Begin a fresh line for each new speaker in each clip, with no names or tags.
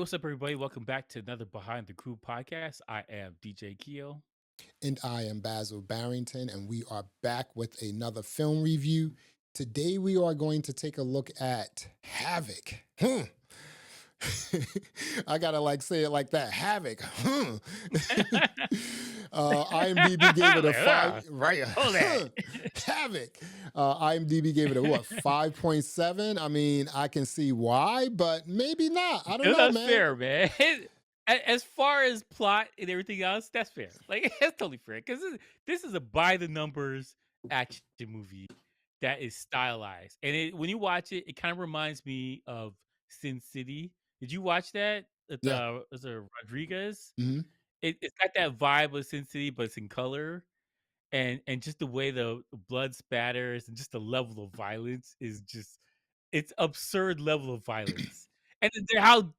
what's up, everybody? Welcome back to another Behind the Crew podcast. I am DJ Keo.
And I am Basil Barrington, and we are back with another film review. Today, we are going to take a look at Havoc. I gotta say it like that. Havoc. IMDb gave it a
Like,
five. Right.
hold that.
Havoc. IMDb gave it a what? 5.7. I mean, I can see why, but maybe not. I don't
No,
know,
that's
man.
fair, man. As far as plot and everything else, that's fair. Like, that's totally fair. Because this is a by the numbers action movie that is stylized. And when you watch it, it kind of reminds me of Sin City. Did you watch that?
Yeah.
Is it Rodriguez?
hmm
It's got that vibe of Sin City, but it's in color. And just the way the blood spatters and just the level of violence is just it's absurd level of violence. And then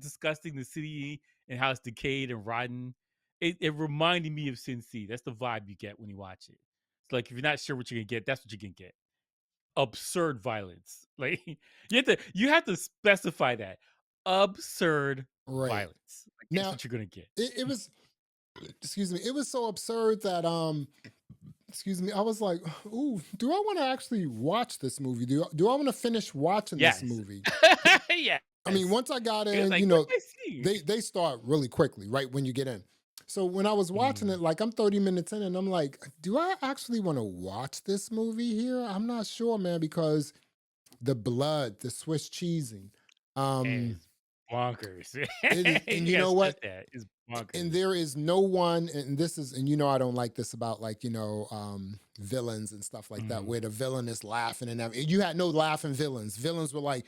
disgusting the city and how it's decayed and rotten. It reminded me of Sin City. That's the vibe you get when you watch it. It's like if you're not sure what you're gonna get, that's what you're gonna get. Absurd violence. Like you have to specify that. Absurd
Right.
violence. Like that's
Now,
what you're gonna get.
it was excuse me, it was so absurd that excuse me, I was like, ooh, do I want to actually watch this movie? Do I want to finish watching this
Yes.
movie?
Yes.
I mean, once I got
It was
in,
like, what did I see?
they start really quickly, right when you get in. So when I was watching
Mhm.
it, like I'm 30 minutes in and I'm like, do I actually want to watch this movie here? I'm not sure, man, because the blood, the Swiss cheesing.
And
Um
it's bonkers.
it is, and
You
you
gotta
know
stress
what?
that. It's
And
bonkers.
there is no one, and this is, and I don't like this about like villains and stuff like that,
Mhm.
where the villain is laughing and everything. You had no laughing villains were like,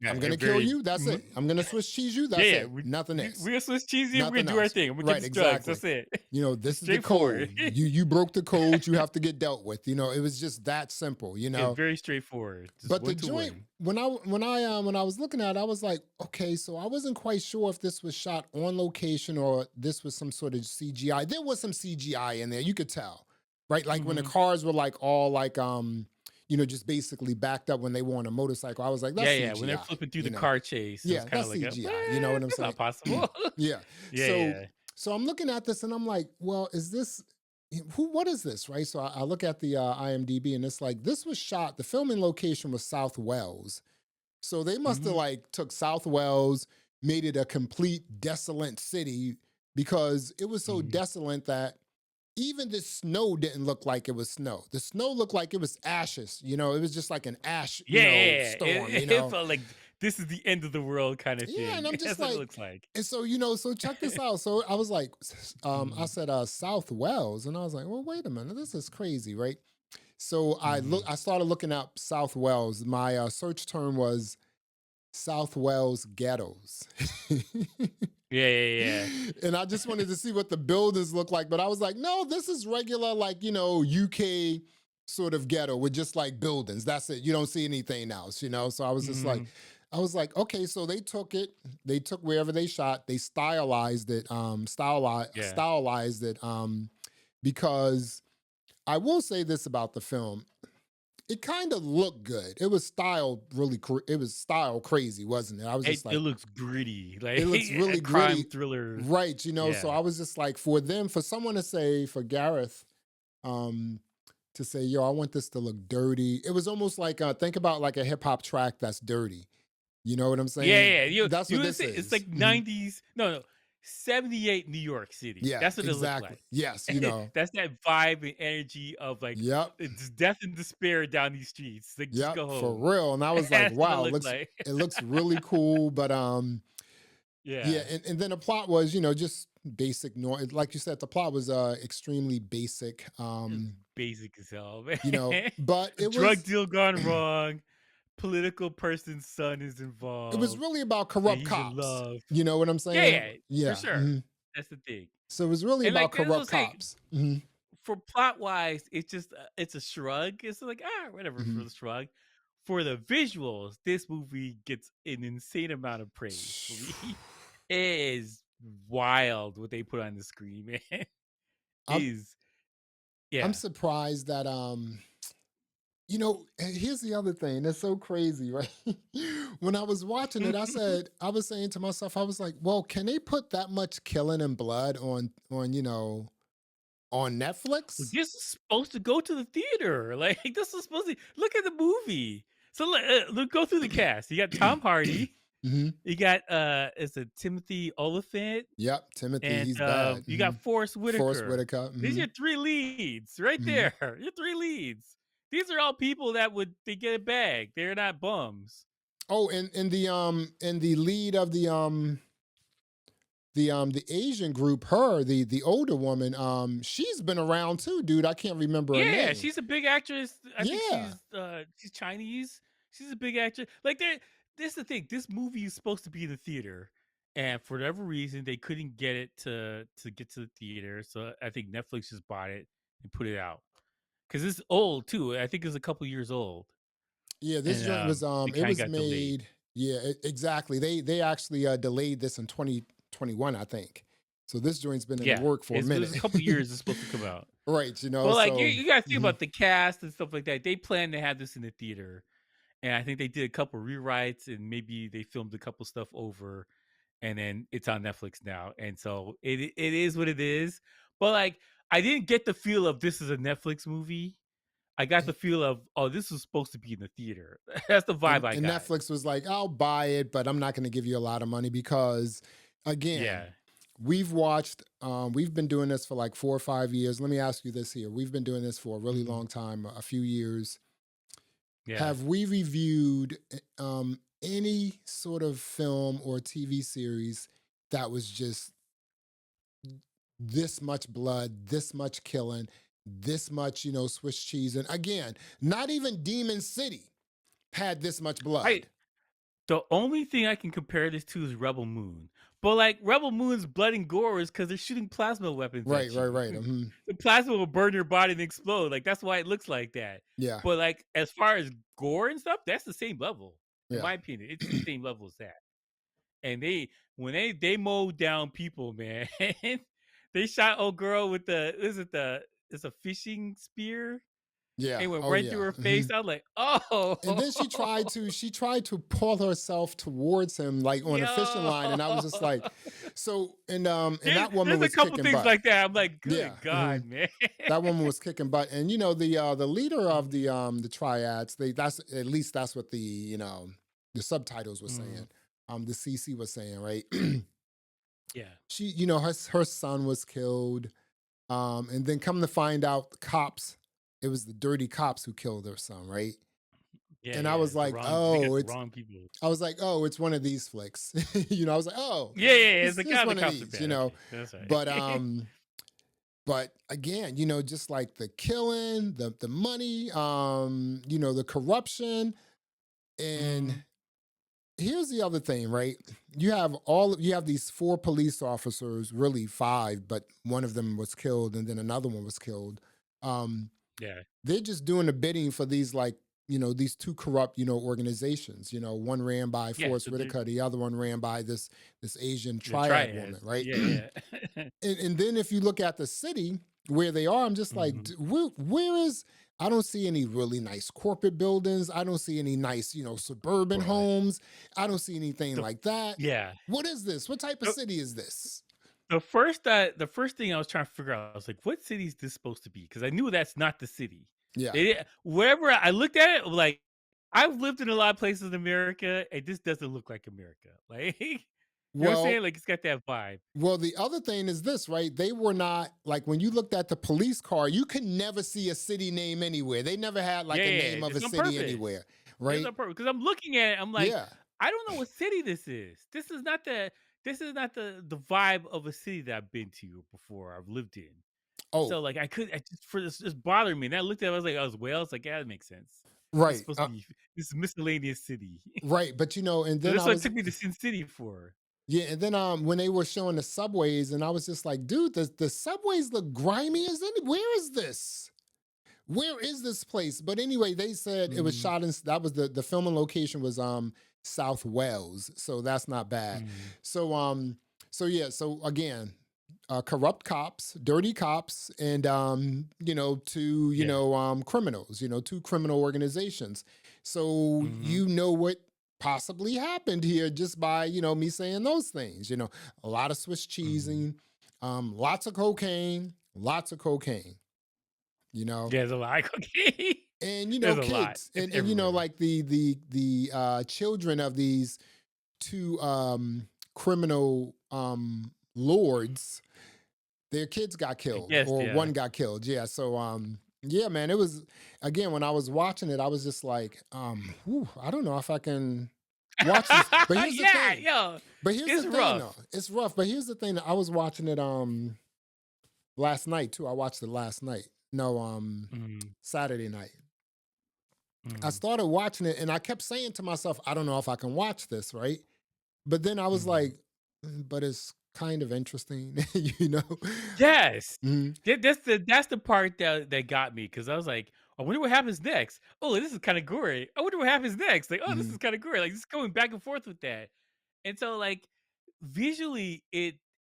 Yeah,
I'm
they're
gonna kill
very
you, that's
mhm.
it. I'm gonna Swiss cheese you,
Yeah,
that's
yeah,
it. Nothing else.
we're gonna switch cheesy and we're gonna
Nothing
do our
else.
thing. We're gonna get
Right,
these drugs.
exactly.
That's it.
This is the
Straightforward.
code. You broke the code, you have to get dealt with. It was just that simple,
It's very straightforward. Just
But the
one to
joint,
one.
when I was looking at it, I was like, okay, so I wasn't quite sure if this was shot on location or this was some sort of CGI. There was some CGI in there, you could tell, right? Like when the
Mhm.
cars were like all like just basically backed up when they were on a motorcycle. I was like,
Yeah,
that's
yeah. When they're
CGI,
flipping through the car chase, it was
Yeah,
kinda
that's
like a,
CGI. You know
"What?
what I'm
That's not
saying?
possible."
Yeah.
Yeah,
So
yeah.
I'm looking at this and I'm like, well, is this what is this? Right. So I look at the IMDb and it's like this was shot, the filming location was South Wales. So they must have
Mhm.
like took South Wales, made it a complete desolate city because it was so
Mhm.
desolate that even the snow didn't look like it was snow. The snow looked like it was ashes. It was just like an ash,
Yeah, yeah, yeah.
storm,
It felt like this is the end of the world kinda
Yeah, and
thing.
I'm just
That's what it
like,
looks like.
and so so check this out. So I was like, I
Mhm.
said South Wales, and I was like, well, wait a minute, this is crazy, right? So
Mhm.
I started looking up South Wales. My search term was South Wales ghettos.
Yeah, yeah, yeah.
And I just wanted to see what the buildings look like. But I was like, no, this is regular, like, UK sort of ghetto with just like buildings. That's it. You don't see anything else. So I was just like,
Mhm.
okay, so they took wherever they shot, they stylized it,
Yeah.
stylized it, because I will say this about the film. It kind of looked good. It was styled really, it was style crazy, wasn't it? I was just
It
like,
looks gritty, like
it looks
a
really
crime
gritty.
thriller.
Right. So
Yeah.
I was just like, for someone to say, for Gareth, um, to say, yo, I want this to look dirty. It was almost like, think about like a hip hop track that's dirty. You know what I'm
Yeah,
saying?
yeah,
That's
you
what
would
this
say it's
is.
like 90s no, 78 New York City.
Yeah,
That's what it looked
exactly.
like.
Yes.
That's that vibe and energy of, like,
Yep.
it's death and despair down these streets. Like, "Just go
Yep. For
home."
real. And I was like,
That's what it
wow,
looked like.
it looks really cool. But yeah,
Yeah.
and then the plot was, just basic like you said, the plot was extremely basic.
It's basic as hell, man.
But
A drug deal gone wrong, political person's son is
it was
involved,
really about
and
corrupt
he's in
cops.
love.
You know what I'm
Yeah,
saying?
yeah, for
Yeah.
sure. That's the thing.
So it was really
And,
about
like, that's what I'm
corrupt
saying.
cops.
For plot wise, it's just it's a shrug. It's like whatever for
Mhm.
the shrug. For the visuals, this movie gets an insane amount of praise for me. It is wild what they put on the screen, man. It
I'm
is
I'm
yeah.
surprised that Here's the other thing that's so crazy, right? When I was watching it, I was saying to myself, I was like, well, can they put that much killing and blood on Netflix?
This is supposed to go to the theater. Like this is supposed to look at the movie. So look, go through the cast. You got Tom Hardy.
Hmm.
You got is it Timothy Oliphant,
Yep, Timothy,
and
he's bad.
you got Forrest
Forrest
Whitaker.
Whitaker.
These are
Hmm.
your three leads right
Hmm.
there. Your three leads. These are all people that would they get a bag. They're not bums.
Oh, and the lead of the Asian group, the older woman, she's been around too, dude. I can't remember her
Yeah,
name.
she's a big actress. I think
Yeah.
she's Chinese. She's a big actress. Like this is the thing. This movie is supposed to be in the theater. And for whatever reason, they couldn't get it to get to the theater. So I think Netflix just bought it and put it out. Because it's old too. I think it's a couple years old.
Yeah, this
And
joint was
it
it
kind of
was
got delayed.
made, yeah, exactly. They actually delayed this in 2021, I think. So this joint's been in the
Yeah.
work for a
It was
minute.
a couple years it's supposed to come out.
Right,
But like
so
you gotta think
mhm.
about the cast and stuff like that. They planned to have this in the theater. And I think they did a couple rewrites and maybe they filmed a couple stuff over and then it's on Netflix now. And so it is what it is. But like I didn't get the feel of this is a Netflix movie. I got the feel of, oh, this was supposed to be in the theater. That's the vibe I
And
got.
Netflix was like, I'll buy it, but I'm not going to give you a lot of money because, again,
Yeah.
we've been doing this for like 4 or 5 years. Let me ask you this here. We've been doing this for a really
Mhm.
long time, a few years.
Yeah.
Have we reviewed any sort of film or TV series that was just this much blood, this much killing, this much, Swiss cheese? And again, not even Demon City had this much
I
blood.
The only thing I can compare this to is Rebel Moon. But like Rebel Moon's blood and gore is because they're shooting plasma weapons
Right,
at
right,
you.
right. Hmm.
The plasma will burn your body and explode. Like that's why it looks like that.
Yeah,
But like as far as gore and stuff, that's the same level. In
yeah.
my opinion, it's the same level as that. And when they mowed down people, man, they shot old girl with the is it the it's a fishing spear
Yeah.
and went
Oh
right through
yeah.
her
Hmm.
face. I was like, oh,
And then she tried to pull herself towards him like on a fishing
yo.
line, and I was just like, so and
There's,
that woman
there's a
was
couple
kicking
things
butt.
like that. I'm like,
Yeah.
good
Hmm.
God, man.
That woman was kicking butt, and the leader of
Mhm,
the triads. That's at least that's what the subtitles were
mhm.
saying. The CC was saying, right?
Yeah,
She, her son was killed. And then come to find out, the cops, it was the dirty cops who killed her son, right?
yeah,
And I
yeah.
was
It's the
like,
wrong. They got
oh,
the
it's
wrong people.
I was like, oh, it's one of these flicks. I was like, oh,
Yeah, yeah. Yeah. It's like,
it's
oh, the
one of
cops are
these,
bad. Okay, that's
But
right.
again, just like the killing, the money, the corruption, and
Mhm.
here's the other thing, right? You have these four police officers, really five, but one of them was killed and then another one was killed. Um,
Yeah,
they're just doing the bidding for these like these two corrupt organizations. One ran by
yeah.
Forrest
So they're
Whitaker, the other one ran by this Asian
the
triad woman,
triads.
right?
Yeah,
and,
yeah.
and then if you look at the city where they are, I'm just like,
Mhm.
where is? I don't see any really nice corporate buildings. I don't see any nice suburban
Boy,
homes. I don't see anything
the
like that.
yeah.
What is this? What type of
The,
city is this?
the first thing I was trying to figure out, I was like, what city is this supposed to be? Because I knew that's not the city.
Yeah.
Wherever I looked at it, like I've lived in a lot of places in America, and this doesn't look like America. Like, you know what I'm saying?
Well,
Like, it's got that vibe.
Well, the other thing is this, right? They were not like when you looked at the police car, you could never see a city name anywhere. They never had
Yeah,
like a
yeah,
name
yeah.
of a
It's on
city
purpose.
anywhere,
It's
right?
on purpose. Because I'm looking at it, I'm like,
Yeah.
I don't know what city this is. This is not the vibe of a city that I've been to before. I've lived in. So
Oh,
like I just for this just bothered me. And I looked at it, I was like, I was Wales, like, yeah, that makes sense. This is
right.
supposed to be this is miscellaneous city.
Right. But and
So
then
that's
I
what it
was
took me to Sin City for.
yeah, and then when they were showing the subways, and I was just like, dude, the subways look grimy as any. Where is this? Where is this place? But anyway, they said it was
Mhm,
shot in that was the filming location was South Wales, so that's not bad.
mhm.
So so yeah, so again, corrupt cops, dirty cops, and two
Yeah.
criminals. Two criminal organizations. So
Mhm.
what possibly happened here just by me saying those things. A lot of Swiss
Mhm.
cheesing, lots of cocaine, lots of cocaine. You know,
There's a lot of cocaine.
and
There's a lot.
kids,
It's
and
everywhere.
like the children of these two criminal lords, their kids got
I
killed
guess,
or
yeah.
one got killed. Yeah. So yeah, man, it was, again, when I was watching it, I was just like, whew, I don't know if I can watch this. But here's the
Yeah,
thing.
yo,
But here's the
it's
thing though.
rough.
It's rough. But here's the thing. I was watching it last night too. I watched it last night. No,
Mhm.
Saturday night. I
Mhm.
started watching it and I kept saying to myself, I don't know if I can watch this, right? But then I was
Mhm.
like, but it's kind of interesting, you know?
Yes.
Mhm,
That's the part that got me because I was like, "I wonder what happens next. Oh, this is kinda gory. I wonder what happens next." Like, "Oh, this
mhm.
is kinda gory." Like, just going back and forth with that. And so, like, visually,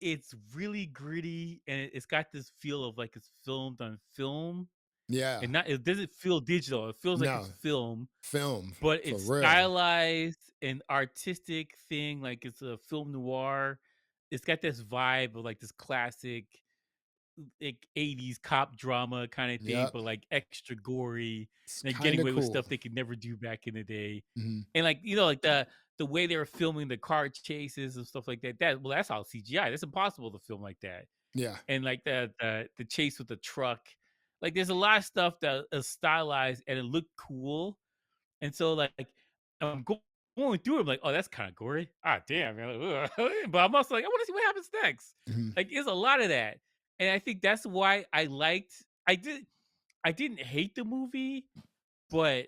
it's really gritty, and it's got this feel of, like, it's filmed on film,
Yeah.
and not it doesn't feel digital. It feels like it's
No,
film,
film
but
for
it's
real.
stylized and artistic thing, like, it's a film noir. It's got this vibe of, like, this classic like 80s cop drama kind of thing,
Yep.
but like extra gory,
It's
like
kind
getting
of
away with
cool.
stuff they could never do back in the day.
Mhm.
And like, like the way they were filming the car chases and stuff like that. That's all CGI. That's impossible to film like that.
Yeah.
And like the chase with the truck. Like there's a lot of stuff that is stylized and it looked cool. And so like I'm going through it, I'm like, oh, that's kind of gory. Ah, damn, man. Like, ugh. But I'm also like, I want to see what happens next.
Mhm.
Like, there's a lot of that. And I think that's why I didn't hate the movie, but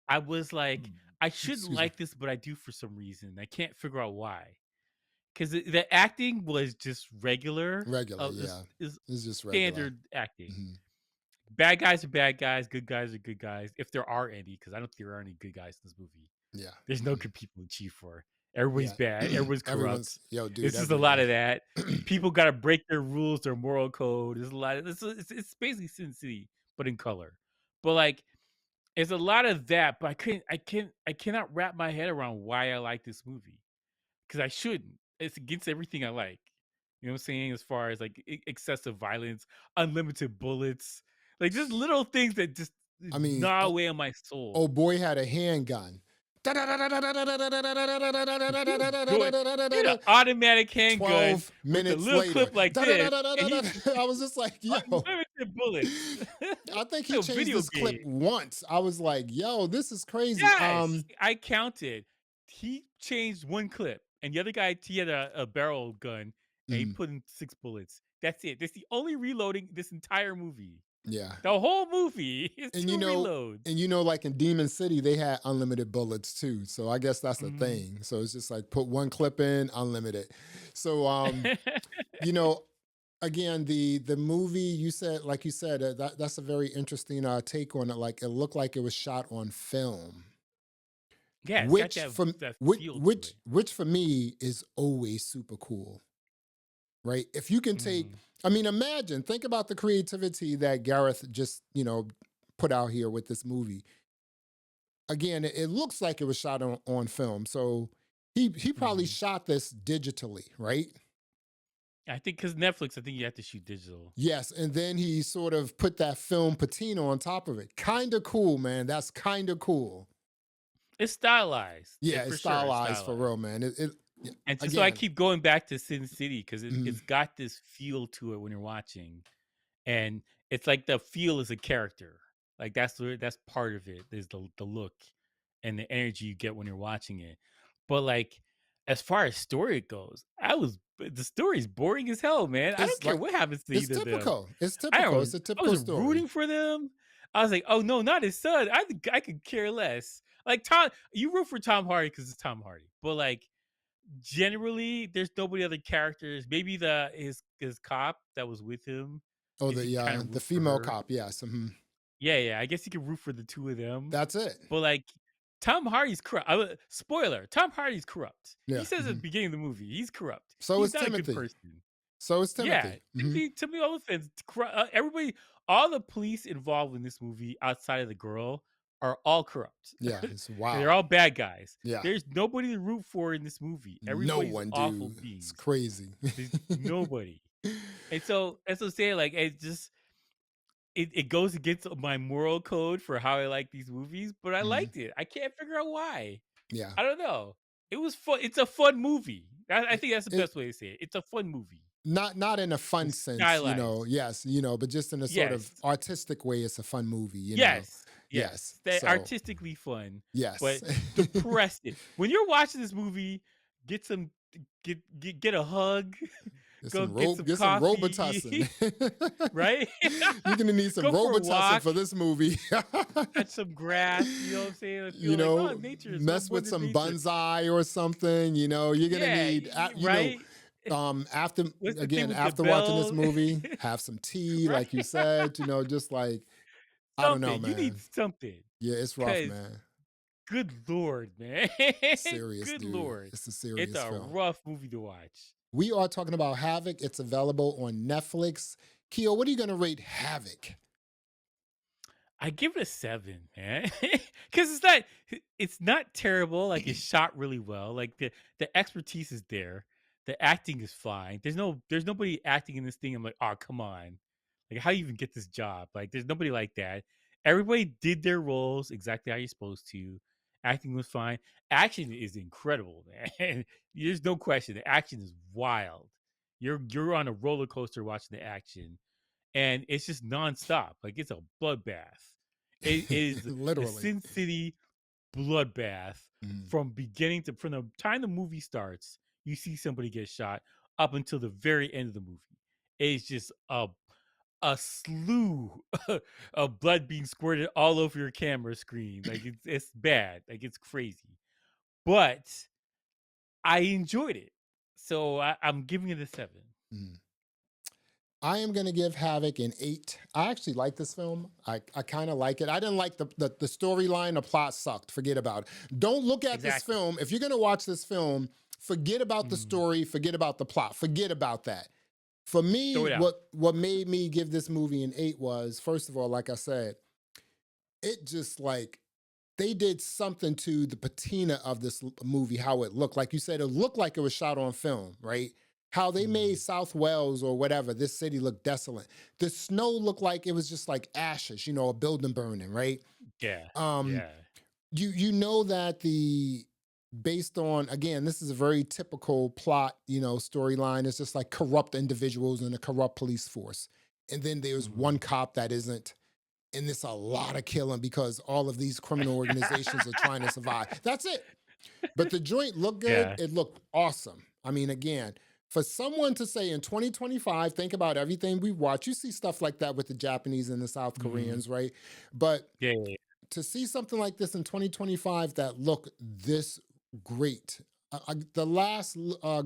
I was like, I shouldn't
Excuse me.
like this, but I do for some reason. I can't figure out why. Because the acting was just regular,
Regular, yeah.
is
It's just regular.
standard acting.
Mhm.
Bad guys are bad guys, good guys are good guys, if there are any, because I don't think there are any good guys in this movie.
Yeah.
There's no
Mhm.
good people to cheer for. Everybody's
Yeah.
bad. Everyone's
Everyone's,
corrupt.
yo, dude,
It's just a lot
everyone.
of that. People got to break their rules, their moral code. There's a lot of it's basically Sin City, but in color. But like, it's a lot of that. But I cannot wrap my head around why I like this movie because I shouldn't. It's against everything I like. You know what I'm saying? As far as like excessive violence, unlimited bullets, like just little things that just
I mean,
gnaw away on my
oh
soul.
boy had a handgun.
Doing he had an automatic handgun
12
with a
minutes
little
later.
clip like this, and he's
I was just like, yo.
unlimited bullets.
I think he
A
changed
video
this clip
game.
once. I was like, yo, this is crazy.
Yes, I counted. He changed one clip, and the other guy he had a barrel gun, and he
mm,
put in 6 bullets. That's it. That's the only reloading this entire movie.
yeah.
The whole movie is
And
2 reloads.
like in Demon City, they had unlimited bullets too. So I guess that's a
Mhm.
thing. So it's just like put one clip in, unlimited. So you know, again, the movie, you said, like you said, that's a very interesting take on it. Like it looked like it was shot on film,
Yeah, it's got that feel to it.
which for me is always super cool, right? If you can take,
Mhm.
I mean, imagine, think about the creativity that Gareth just put out here with this movie. Again, it looks like it was shot on film, so he probably
Mhm.
shot this digitally, right?
I think because Netflix, I think you have to shoot digital.
Yes, and then he sort of put that film patina on top of it. Kind of cool, man. That's kind of cool.
It's stylized.
Yeah,
It
it's
for sure, it's
stylized for
stylized.
real, man. Yeah,
And so I
again.
keep going back to Sin City because
Mhm.
it's got this feel to it when you're watching, and it's like the feel is a character. Like that's part of it. Is the look and the energy you get when you're watching it. But like as far as story goes, the story's boring as hell, man. I don't
It's
care
like
what happens to
it's
either of them.
typical. It's
I
typical. It's
don't.
a
I
typical
wasn't
story.
rooting for them. I was like, oh no, not his son. I could care less. Like Tom, you root for Tom Hardy because it's Tom Hardy, but like generally, there's nobody other characters. Maybe the his cop that was with him. I
Oh,
guess you can kind of
the
root for
female
her.
cop. Yes. Mhm.
Yeah, yeah. I guess you can root for the two of them.
That's it.
But like Tom Hardy's corrupt. Spoiler: Tom Hardy's corrupt. He
Yeah.
says at the
Mhm.
beginning of the movie he's corrupt.
So
He's
is
not a good
Timothy.
person.
So it's
Yeah,
Timothy. Hmm.
to me, all the fans, everybody, all the police involved in this movie outside of the girl are all corrupt.
Yeah, it's
They're
wild.
all bad guys.
Yeah.
There's nobody to root for in this movie.
No
Everybody's
one,
awful
dude. It's
beings.
crazy.
There's nobody. And so that's what I'm saying. Like it just it goes against my moral code for how I like these movies, but I
Mhm.
liked it. I can't figure out why.
Yeah.
I don't know. It was fun. It's a fun movie. I
It,
think that's the
it
best way to say it. It's a fun movie.
not in a fun
It's
sense,
stylized.
yes, but just in a sort of
Yes.
artistic way, it's a fun movie.
Yes.
Yes.
Yes. They
So
artistically fun,
yes.
but depressing. When you're watching this movie, get some get a hug, go get some
Get some
coffee,
Robitussin.
right?
You're gonna need some
Go for a
Robitussin
walk,
for this movie.
touch some grass, you know what I'm saying? I feel like, oh, nature is
Mess with
Mother
some
Nature.
bonsai or something. You're gonna
Yeah,
need,
right?
after
What's the thing
again
with the
after watching this
bell?
movie, have some tea,
Right?
like you said. Just like I don't know,
Something. You need
man.
something.
Yeah, it's rough,
Cause
man.
good lord, man.
Serious,
Good
dude.
lord.
It's a
It's
serious
a
film.
rough movie to watch.
We are talking about Havoc. It's available on Netflix. Keo, what are you gonna rate Havoc?
I give it a 7, man. Cause it's not terrible. Like it's shot really well. Like the expertise is there. The acting is fine. There's nobody acting in this thing. I'm like, oh come on. Like how you even get this job? Like there's nobody like that. Everybody did their roles exactly how you're supposed to. Acting was fine. Action is incredible, man. There's no question. The action is wild. You're on a roller coaster watching the action and it's just nonstop. Like it's a bloodbath. It is a
Literally.
Sin City bloodbath
Mm.
from the time the movie starts. You see somebody get shot up until the very end of the movie. It's just a slew of blood being squirted all over your camera screen. Like it's bad. Like it's crazy. But I enjoyed it, so I'm giving it a 7.
Mm. I am going to give Havoc an 8. I actually like this film. I kind of like it. I didn't like the storyline. The plot sucked. Forget about it. Don't look at this
Exactly.
film. If you're going to watch this film, forget about the
Mm.
story. Forget about the plot. Forget about that. For
Throw
me,
it out.
what made me give this movie an 8 was, first of all, like I said, it just like they did something to the patina of this movie, how it looked. Like you said, it looked like it was shot on film, right? How they made
Mm.
South Wales or whatever, this city looked desolate. The snow looked like it was just like ashes, a building burning, right?
Yeah.
Um,
Yeah.
you know that the based on, again, this is a very typical plot, storyline. It's just like corrupt individuals and a corrupt police force. And then there's one
Mhm.
cop that isn't, and it's a lot of killing because all of these criminal organizations are trying to survive. That's it. But the joint looked good.
Yeah.
It looked awesome. I mean, again, for someone to say in 2025, think about everything we watch. You see stuff like that with the Japanese and the South
Mhm.
Koreans, right? But
Yeah, yeah, yeah.
to see something like this in 2025 that look this great. The last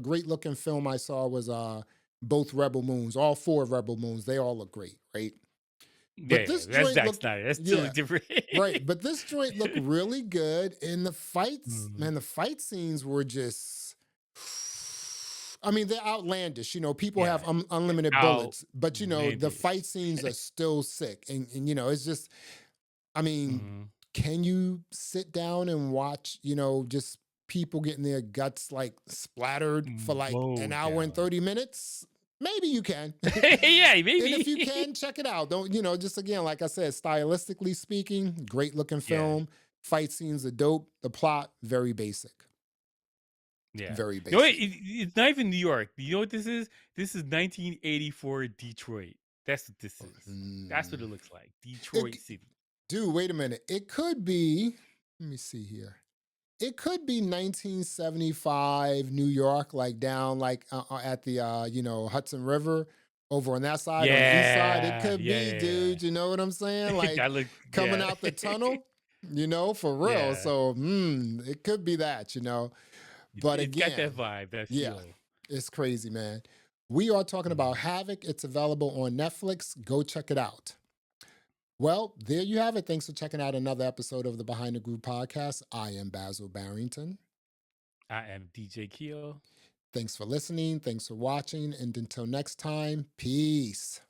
great looking film I saw was both Rebel Moons, all four Rebel Moons. They all look great, right?
Yeah,
But
yeah,
this
that's
joint
Zack
looked,
Snyder. That's totally
yeah,
different.
right. But this joint looked really good. And the fights,
Mhm.
man, the fight scenes were just, I mean, they're outlandish. People have
Yeah.
unlimited bullets, but the fight
Outlandish.
scenes are still sick. And it's just, I mean,
Mhm.
can you sit down and watch, just people getting their guts like splattered for like an
Mow
hour and
down.
30 minutes? Maybe you can.
Yeah,
And if you
maybe.
can, check it out. Don't, just again, like I said, stylistically speaking, great looking
Yeah,
film. Fight scenes are dope. The plot, very basic.
yeah.
Very
No,
basic.
it's not even New York. You know what this is? This is 1984 Detroit. That's what this is. That's what
Mm.
it looks like.
It,
Detroit City.
dude, wait a minute. It could be, let me see here. It could be 1975 New York, like down like at the Hudson River over on that side, on the east side. It
Yeah,
could
yeah,
be,
yeah,
dude. You know what I'm saying?
yeah.
Like
That look,
coming
yeah.
out the tunnel, for real.
Yeah.
So it could be that. But
It's got that
again,
vibe, that
yeah,
feel.
it's crazy, man. We are talking about
Mhm.
Havoc. It's available on Netflix. Go check it out. Well, there you have it. Thanks for checking out another episode of the Behind the Groove podcast. I am Basil Barrington.
I am DJ Keo.
Thanks for listening. Thanks for watching. And until next time, peace.